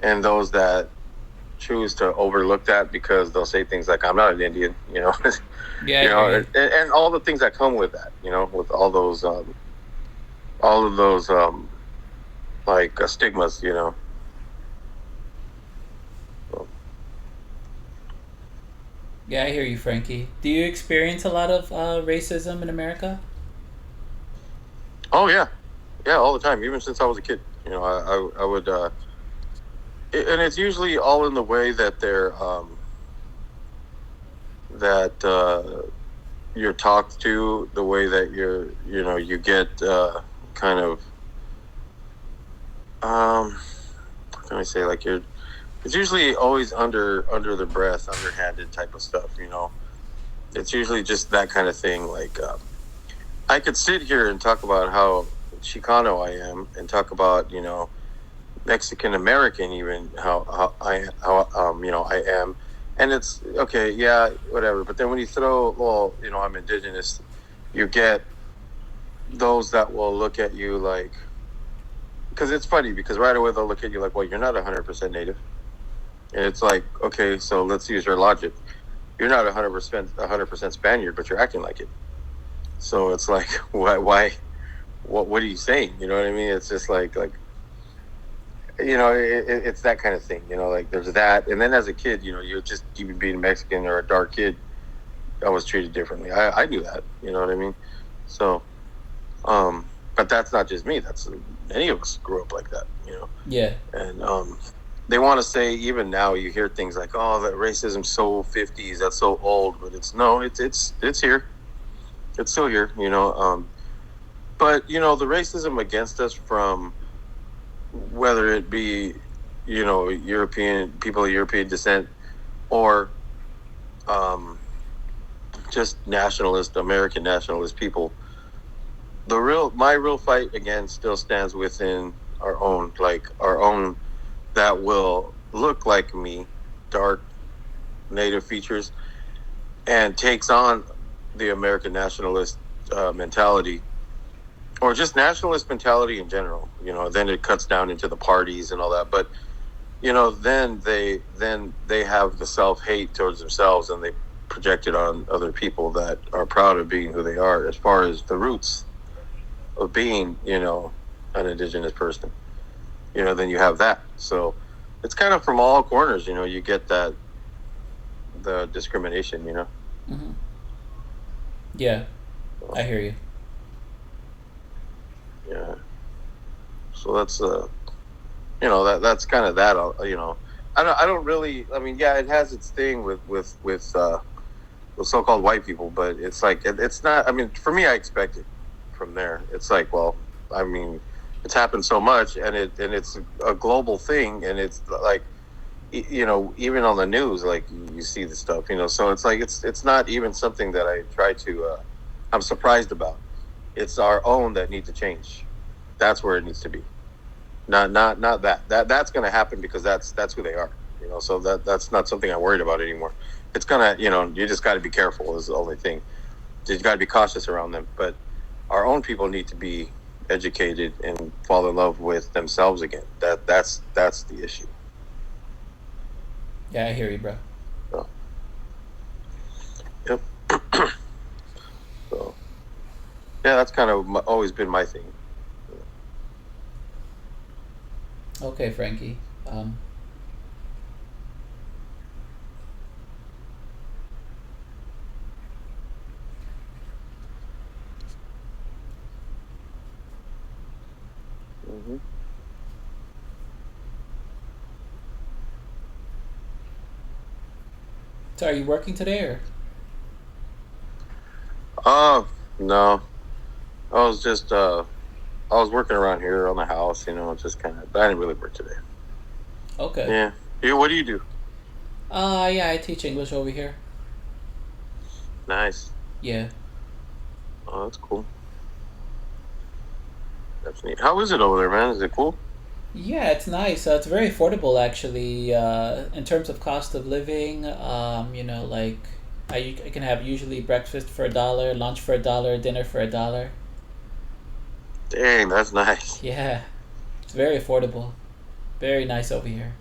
and those that choose to overlook that because they'll say things like, "I'm not an Indian," Yeah, I hear you. and all the things that come with that, with all of those like stigmas, So, Yeah, I hear you, Frankie. Do you experience a lot of racism in America? oh yeah, yeah, all the time, even since I was a kid. I would, and it's usually all in the way that that you're talked to, the way that you get kind of how can I say, like, it's usually always under the breath, underhanded type of stuff. It's usually just that kind of thing. Like, I could sit here and talk about how Chicano I am, and talk about Mexican American, even how I am, and it's okay, yeah, whatever. But then when you throw, well, I'm indigenous, you get those that will look at you like, because it's funny, because right away they'll look at you like, well, you're not 100% native, and it's like, okay, so let's use your logic. You're not 100% Spaniard, but you're acting like it. So it's like, why, what are you saying? You know what I mean? It's just like it's that kind of thing. Like, there's that, and then as a kid, you're just, even being Mexican or a dark kid, I was treated differently. I knew that. You know what I mean? So, but that's not just me. That's many of us grew up like that. Yeah. And they want to say, even now you hear things like, "Oh, that racism's so 50s. That's so old." But it's no, it's here. It's still here. But the racism against us, from whether it be European people of European descent, or just nationalist, American nationalist people, my real fight again still stands within our own, that will look like me, dark native features, and takes on the American nationalist mentality, or just nationalist mentality in general. Then it cuts down into the parties and all that. But then they have the self-hate towards themselves, and they project it on other people that are proud of being who they are, as far as the roots of being, an indigenous person. Then you have that. So it's kind of from all corners. You get that, the discrimination. Hmm. Yeah, So, I hear you. yeah. So that's kind of that. I don't really. I mean, yeah, it has its thing with so-called white people, but it's like, it's not. I mean, for me, I expect it from there. It's like, well, I mean, it's happened so much, and it's a global thing, and it's like, even on the news, like, you see the stuff. So it's like, it's not even something that I try to. I'm surprised about. It's our own that need to change. That's where it needs to be. Not that's going to happen, because that's who they are. So that's not something I'm worried about anymore. It's gonna, you just got to be careful, is the only thing. You got to be cautious around them. But our own people need to be educated and fall in love with themselves again. That's the issue. Yeah, I hear you, bro. So, yep. So yeah, that's kind of always been my thing. Okay, Frankie. Mm-hmm. So, are you working today, or? Oh no, I was just I was working around here on the house. Just kind of. But I didn't really work today. Okay. Yeah. Yeah. What do you do? Yeah, I teach English over here. Nice. Yeah. Oh, that's cool. That's neat. How is it over there, man? Is it cool? Yeah, it's nice. It's very affordable, actually. In terms of cost of living, like I can have usually breakfast for $1, lunch for $1, dinner for $1. Dang, that's nice. Yeah, it's very affordable. Very nice over here.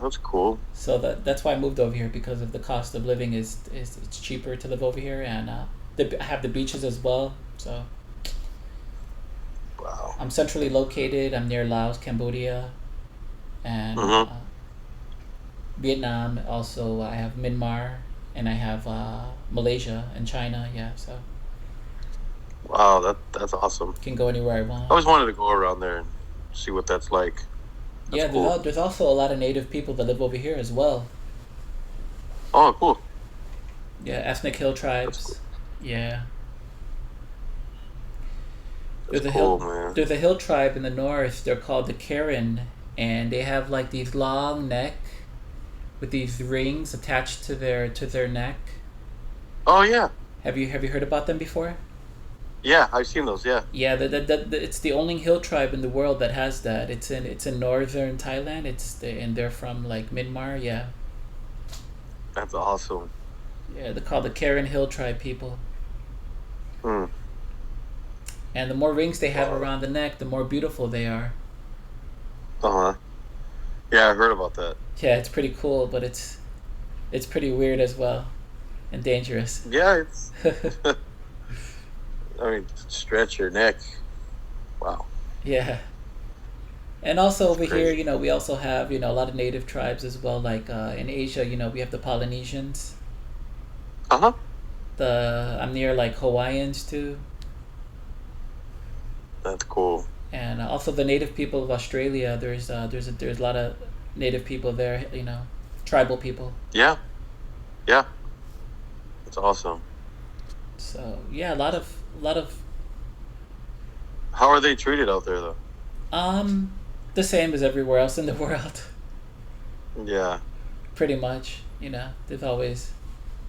That's cool. So that's why I moved over here, because of the cost of living is it's cheaper to live over here, and I have the beaches as well. So Wow. I'm centrally located. I'm near Laos, Cambodia, and Mm-hmm. Vietnam. Also, I have Myanmar, and I have Malaysia and China. Yeah, so Wow, that's awesome. can go anywhere I I want. always wanted to go around there and see what that's like. That's Yeah, cool. there's also a lot of native people that live over here as well. Oh, cool. Yeah, ethnic hill That's cool. tribes. Yeah, That's there's a hill cool, man. there's a hill tribe in the north. They're called the Karen, and they have like these long neck with these rings attached to their neck. Oh yeah, Have you heard about them before? yeah. I've seen those. Yeah, Yeah, it's the only hill tribe in the world that has that. It's in northern Thailand. And they're from like Myanmar. Yeah, that's awesome. yeah. They're called the Karen Hill tribe people. Hmm. And the more rings they have Wow. around the neck, the more beautiful they are. Uh huh. Yeah, I heard about that. Yeah, it's pretty cool, but it's pretty weird as well, and dangerous. Yeah, it's. I mean, stretch your neck. Wow, Yeah. And also that's over here, crazy. we also have, a lot of native tribes as well. Like in Asia, we have the Polynesians. Uh huh. I'm near like Hawaiians too, That's cool. and also the native people of Australia. There's a lot of native people there. Tribal people. Yeah, yeah. That's awesome. So yeah, a lot of How are they treated out there, though? um, the same as everywhere else in the world, Yeah. pretty much. There's always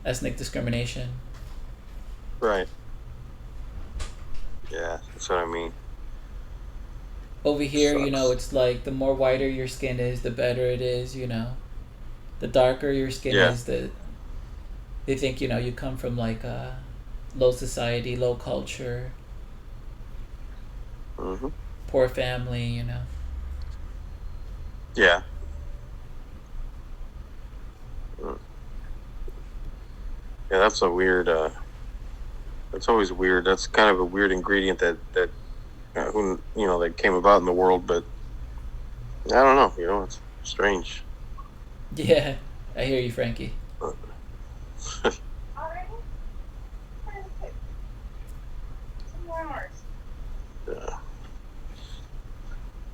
ethnic discrimination. Right. Yeah, that's what I mean. Over here, Sucks. it's like the more whiter your skin is, the better it is. The darker your skin Yeah. is, they think you come from like low society, low culture, Hmm. poor family. Yeah. Mm. Yeah, that's a weird. That's always weird. That's kind of a weird ingredient that who that came about in the world, but I don't know. It's strange. Yeah, I hear you, Frankie. Yeah,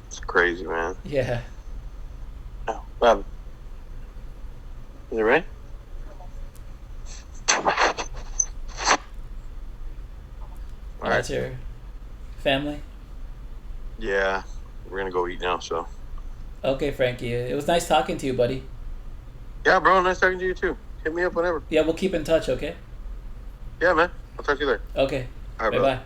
it's crazy, man. Yeah, Oh, Bob, is it ready? All right. that's your family. Yeah, we're gonna go eat now. So Okay, Frankie. It was nice talking to you, buddy. yeah, bro. Nice talking to you too. Hit me up whenever. Yeah, we'll keep in touch. Okay. Yeah, man. I'll talk to you later. Okay. All right, Bye brother. bye.